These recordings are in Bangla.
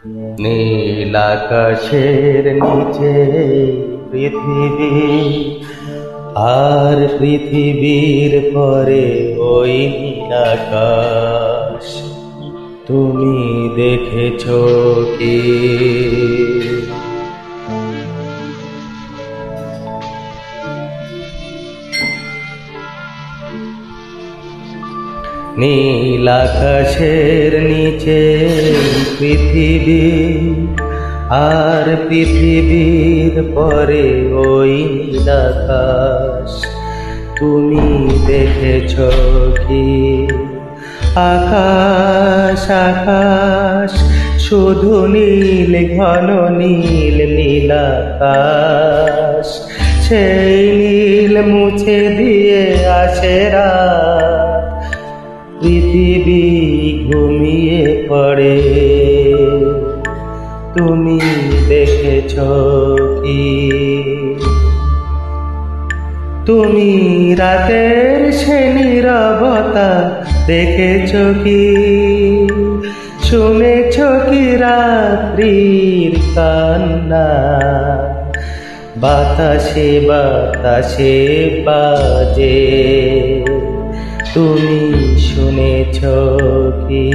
নীল আকাশের নিচে পৃথিবী, আর পৃথিবীর পরে ওই নীল আকাশ। তুমি দেখেছো কি? নীল আকাশের নিচে পৃথিবী, আর পৃথিবীর পরে ওই নীল আকাশ। তুমি দেখেছো কি? আকাশ আকাশ শুধু নীল, ঘন নীল নীল আকাশ। সেই নীল মুছে দিয়ে আসে রাত, পৃথিবী ঘুমিয়ে পড়ে। তুমি দেখেছো কি? তুমি রাতের সে নীরবতা দেখেছো কি? শুনেছো কি রাত্রির কান্না? বাতাসে বাতাসে বাজে, তুমি শুনেছো কি?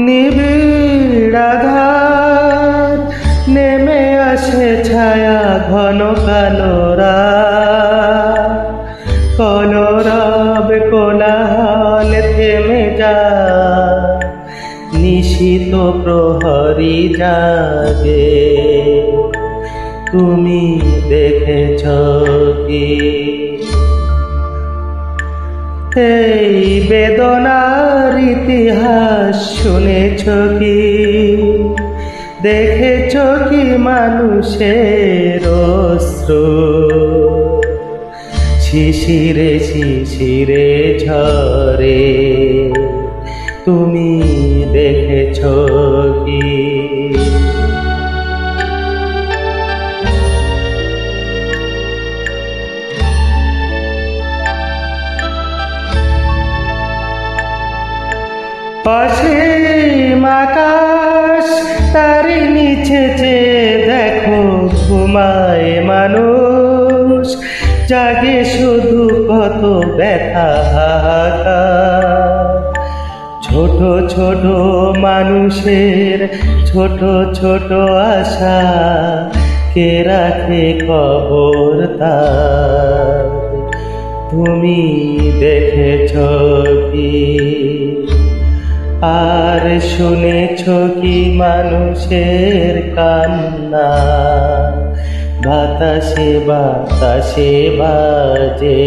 নিবিড় আধার নেমে আসে ছায়া, ঘন কালো রাত। কলরব কোলাহল থেমে যায়, নিশীত প্রহরী জাগে। তুমি দেখেছো কি? এই বেদনার ইতিহাস শুনেছো কি? দেখেছো কি মানুষের অশ্রু শিশিরে শিশিরে ঝরে? তুমি দেখেছো কি? পশ্চিম আকাশ তারই নিচে চেয়ে দেখো ঘুমায় মানুষ, জাগে শুধু কত ব্যথা হাহাকার। ছোট ছোট মানুষের ছোট ছোট আশা, কে রাখে খবর তার? তুমি দেখেছো কি? আর শুনেছো কি মানুষের কান্না? বাতাসে বাতাসে বাজে,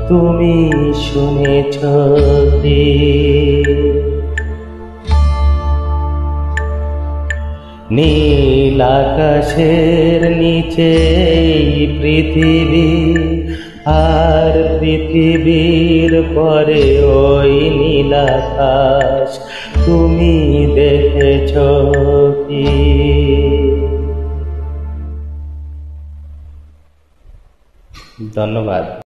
তুমি শুনেছো কি? নীল আকাশের নিচে পৃথিবী, আর পৃথিবীর পরে ওই নীল আকাশ। তুমি দেখেছো কি? ধন্যবাদ।